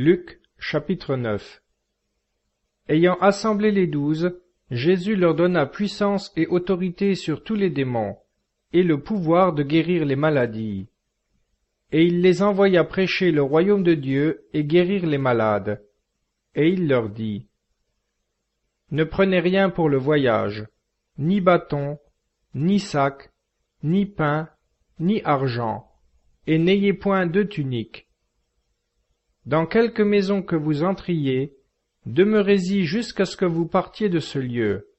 Luc, chapitre 9. Ayant assemblé les 12, Jésus leur donna puissance et autorité sur tous les démons, et le pouvoir de guérir les maladies. Et il les envoya prêcher le royaume de Dieu et guérir les malades. Et il leur dit: Ne prenez rien pour le voyage, ni bâton, ni sac, ni pain, ni argent, et n'ayez point de tunique. Dans quelque maison que vous entriez, demeurez-y jusqu'à ce que vous partiez de ce lieu.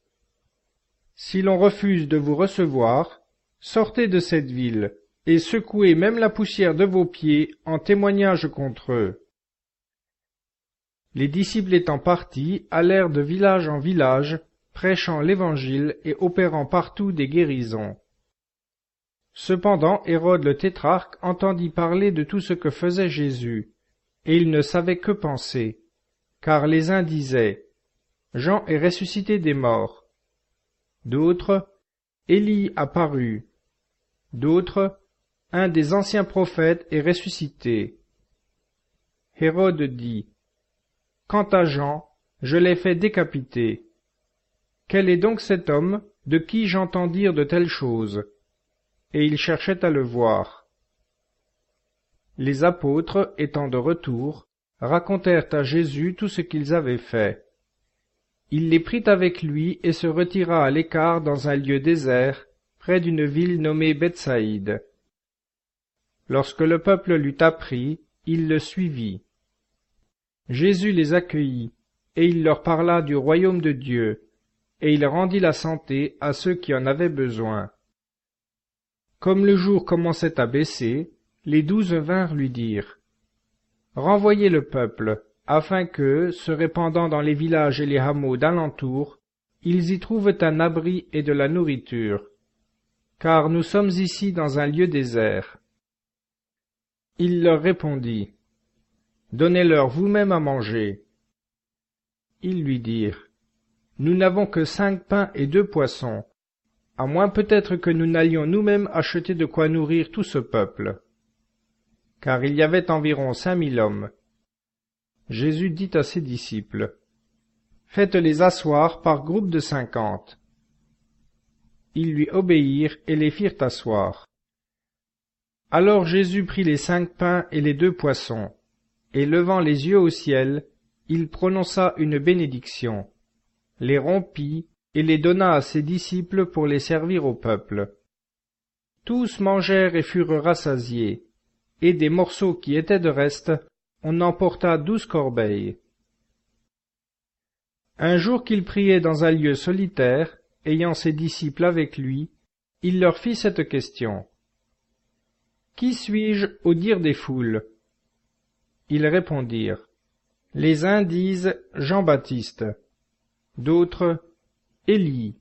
Si l'on refuse de vous recevoir, sortez de cette ville, et secouez même la poussière de vos pieds en témoignage contre eux. Les disciples étant partis, allèrent de village en village, prêchant l'Évangile et opérant partout des guérisons. Cependant Hérode le tétrarque entendit parler de tout ce que faisait Jésus, et il ne savait que penser, car les uns disaient: Jean est ressuscité des morts. D'autres: Élie apparut. D'autres: un des anciens prophètes est ressuscité. Hérode dit: Quant à Jean, je l'ai fait décapiter. Quel est donc cet homme de qui j'entends dire de telles choses? Et il cherchait à le voir. Les apôtres, étant de retour, racontèrent à Jésus tout ce qu'ils avaient fait. Il les prit avec lui et se retira à l'écart dans un lieu désert, près d'une ville nommée Bethsaïde. Lorsque le peuple l'eut appris, il le suivit. Jésus les accueillit, et il leur parla du royaume de Dieu, et il rendit la santé à ceux qui en avaient besoin. Comme le jour commençait à baisser, les 12 vinrent lui dire: Renvoyez le peuple, afin que, se répandant dans les villages et les hameaux d'alentour, ils y trouvent un abri et de la nourriture, car nous sommes ici dans un lieu désert. Il leur répondit: Donnez-leur vous-même à manger. Ils lui dirent: Nous n'avons que 5 pains et 2 poissons, à moins peut-être que nous n'allions nous-mêmes acheter de quoi nourrir tout ce peuple. Car il y avait environ 5000 hommes. Jésus dit à ses disciples: Faites-les asseoir par groupe de 50. Ils lui obéirent et les firent asseoir. Alors Jésus prit les 5 pains et les 2 poissons, et levant les yeux au ciel, il prononça une bénédiction, les rompit et les donna à ses disciples pour les servir au peuple. Tous mangèrent et furent rassasiés, et des morceaux qui étaient de reste, on emporta 12 corbeilles. Un jour qu'il priait dans un lieu solitaire, ayant ses disciples avec lui, il leur fit cette question: Qui suis-je au dire des foules? Ils répondirent: Les uns disent Jean-Baptiste, d'autres Élie,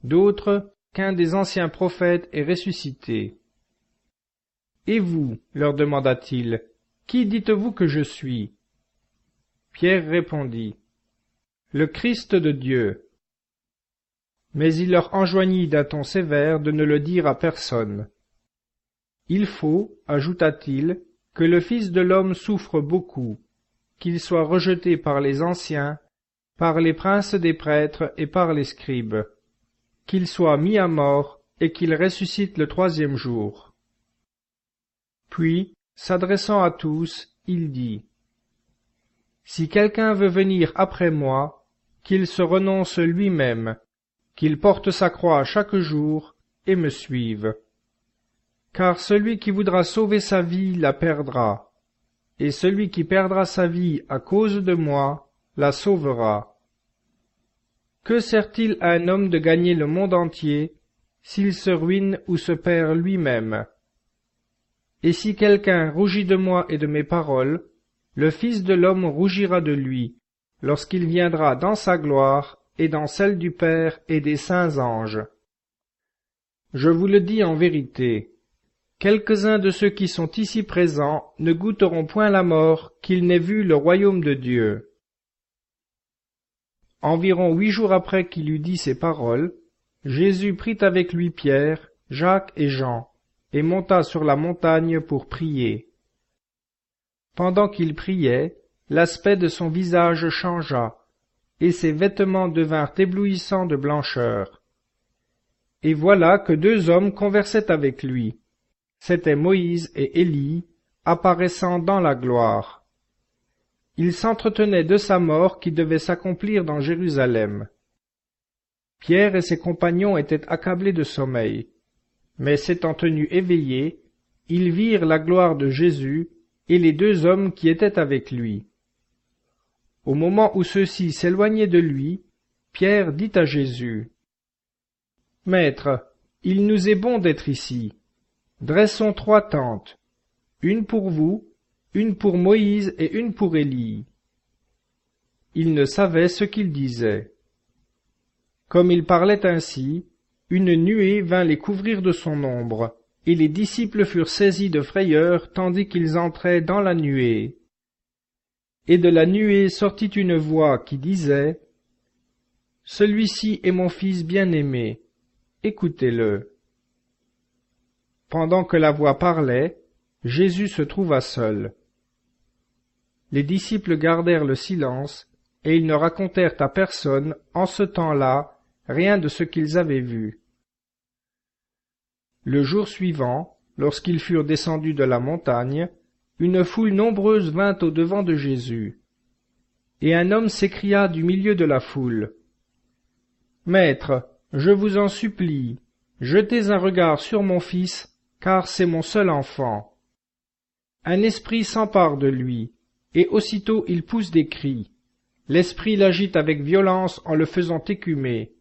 d'autres qu'un des anciens prophètes est ressuscité. Et vous, leur demanda-t-il, qui dites-vous que je suis? Pierre répondit: Le Christ de Dieu. Mais il leur enjoignit d'un ton sévère de ne le dire à personne. Il faut, ajouta-t-il, que le Fils de l'homme souffre beaucoup, qu'il soit rejeté par les anciens, par les princes des prêtres et par les scribes, qu'il soit mis à mort et qu'il ressuscite le 3e jour. Puis, s'adressant à tous, il dit: Si quelqu'un veut venir après moi, qu'il se renonce lui-même, qu'il porte sa croix chaque jour et me suive. Car celui qui voudra sauver sa vie la perdra, et celui qui perdra sa vie à cause de moi la sauvera. Que sert-il à un homme de gagner le monde entier s'il se ruine ou se perd lui-même? Et si quelqu'un rougit de moi et de mes paroles, le Fils de l'homme rougira de lui, lorsqu'il viendra dans sa gloire et dans celle du Père et des saints anges. Je vous le dis en vérité, quelques-uns de ceux qui sont ici présents ne goûteront point la mort qu'ils n'aient vu le royaume de Dieu. Environ 8 jours après qu'il eut dit ces paroles, Jésus prit avec lui Pierre, Jacques et Jean, et monta sur la montagne pour prier. Pendant qu'il priait, l'aspect de son visage changea, et ses vêtements devinrent éblouissants de blancheur. Et voilà que deux hommes conversaient avec lui. C'étaient Moïse et Élie, apparaissant dans la gloire. Ils s'entretenaient de sa mort qui devait s'accomplir dans Jérusalem. Pierre et ses compagnons étaient accablés de sommeil, mais s'étant tenus éveillés, ils virent la gloire de Jésus et les deux hommes qui étaient avec lui. Au moment où ceux-ci s'éloignaient de lui, Pierre dit à Jésus, « Maître, il nous est bon d'être ici. Dressons 3 tentes, une pour vous, une pour Moïse et une pour Élie. » Il ne savait ce qu'il disait. Comme il parlait ainsi, une nuée vint les couvrir de son ombre, et les disciples furent saisis de frayeur tandis qu'ils entraient dans la nuée. Et de la nuée sortit une voix qui disait, « Celui-ci est mon Fils bien-aimé, écoutez-le. » Pendant que la voix parlait, Jésus se trouva seul. Les disciples gardèrent le silence, et ils ne racontèrent à personne, en ce temps-là, rien de ce qu'ils avaient vu. Le jour suivant, lorsqu'ils furent descendus de la montagne, une foule nombreuse vint au-devant de Jésus. Et un homme s'écria du milieu de la foule, « Maître, je vous en supplie, jetez un regard sur mon fils, car c'est mon seul enfant. Un esprit s'empare de lui, et aussitôt il pousse des cris. L'esprit l'agite avec violence en le faisant écumer,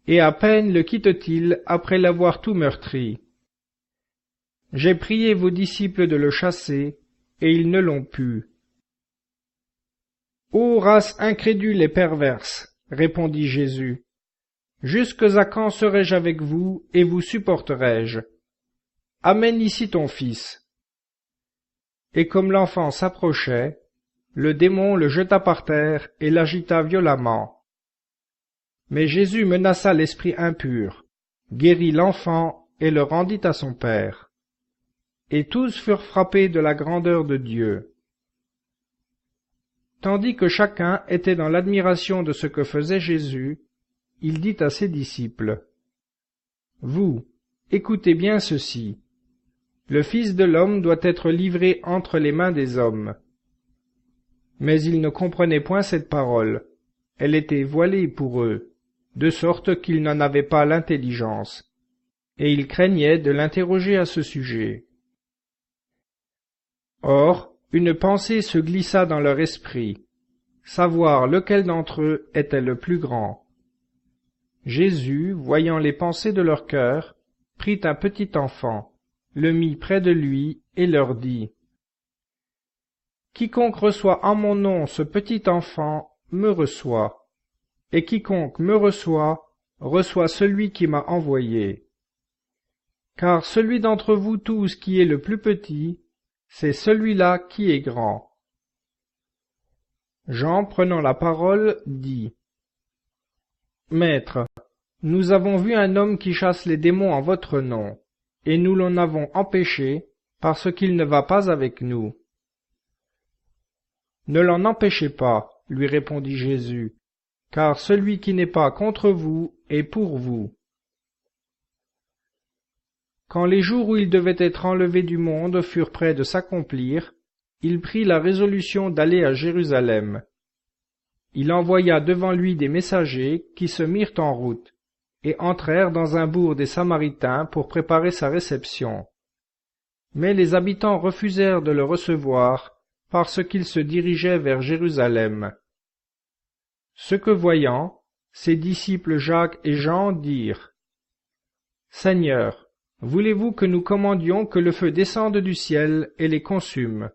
et à peine le quitte-t-il après l'avoir tout meurtri. J'ai prié vos disciples de le chasser, et ils ne l'ont pu. » « Ô race incrédule et perverse, répondit Jésus, jusques à quand serai-je avec vous et vous supporterai-je? Amène ici ton fils. Et comme l'enfant s'approchait, le démon le jeta par terre et l'agita violemment. Mais Jésus menaça l'esprit impur, guérit l'enfant et le rendit à son père. Et tous furent frappés de la grandeur de Dieu. Tandis que chacun était dans l'admiration de ce que faisait Jésus, il dit à ses disciples, « Vous, écoutez bien ceci. Le Fils de l'homme doit être livré entre les mains des hommes. » Mais ils ne comprenaient point cette parole. Elle était voilée pour eux, de sorte qu'ils n'en avaient pas l'intelligence, et ils craignaient de l'interroger à ce sujet. Or, une pensée se glissa dans leur esprit, savoir lequel d'entre eux était le plus grand. Jésus, voyant les pensées de leur cœur, prit un petit enfant, le mit près de lui et leur dit, « Quiconque reçoit en mon nom ce petit enfant me reçoit, et quiconque me reçoit, reçoit celui qui m'a envoyé. Car celui d'entre vous tous qui est le plus petit, c'est celui-là qui est grand. » Jean, prenant la parole, dit, « Maître, nous avons vu un homme qui chasse les démons en votre nom, et nous l'en avons empêché, parce qu'il ne va pas avec nous. » « Ne l'en empêchez pas, lui répondit Jésus, car celui qui n'est pas contre vous est pour vous. » Quand les jours où il devait être enlevé du monde furent près de s'accomplir, il prit la résolution d'aller à Jérusalem. Il envoya devant lui des messagers qui se mirent en route, et entrèrent dans un bourg des Samaritains pour préparer sa réception. Mais les habitants refusèrent de le recevoir, parce qu'il se dirigeait vers Jérusalem. Ce que voyant, ses disciples Jacques et Jean dirent, « Seigneur, voulez-vous que nous commandions que le feu descende du ciel et les consume ?»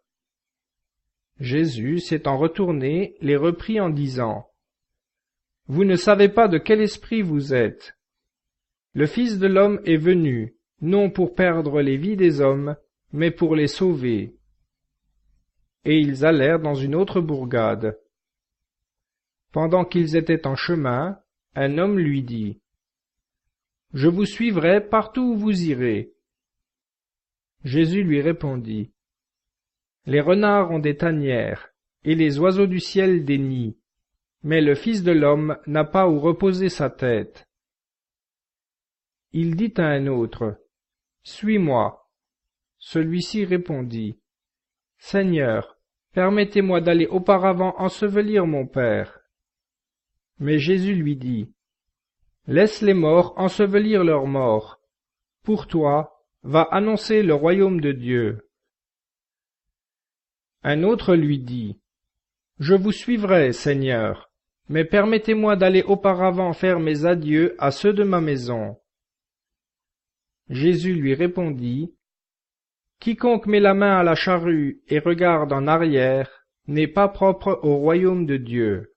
Jésus, s'étant retourné, les reprit en disant, « Vous ne savez pas de quel esprit vous êtes. Le Fils de l'homme est venu, non pour perdre les vies des hommes, mais pour les sauver. » Et ils allèrent dans une autre bourgade. Pendant qu'ils étaient en chemin, un homme lui dit, « Je vous suivrai partout où vous irez. » Jésus lui répondit, Les renards ont des tanières, et les oiseaux du ciel des nids, mais le Fils de l'homme n'a pas où reposer sa tête. Il dit à un autre, « Suis-moi. » Celui-ci répondit, « Seigneur, permettez-moi d'aller auparavant ensevelir mon père. » Mais Jésus lui dit, « Laisse les morts ensevelir leurs morts. Pour toi, va annoncer le royaume de Dieu. » Un autre lui dit, « Je vous suivrai, Seigneur, mais permettez-moi d'aller auparavant faire mes adieux à ceux de ma maison. » Jésus lui répondit, « Quiconque met la main à la charrue et regarde en arrière n'est pas propre au royaume de Dieu. »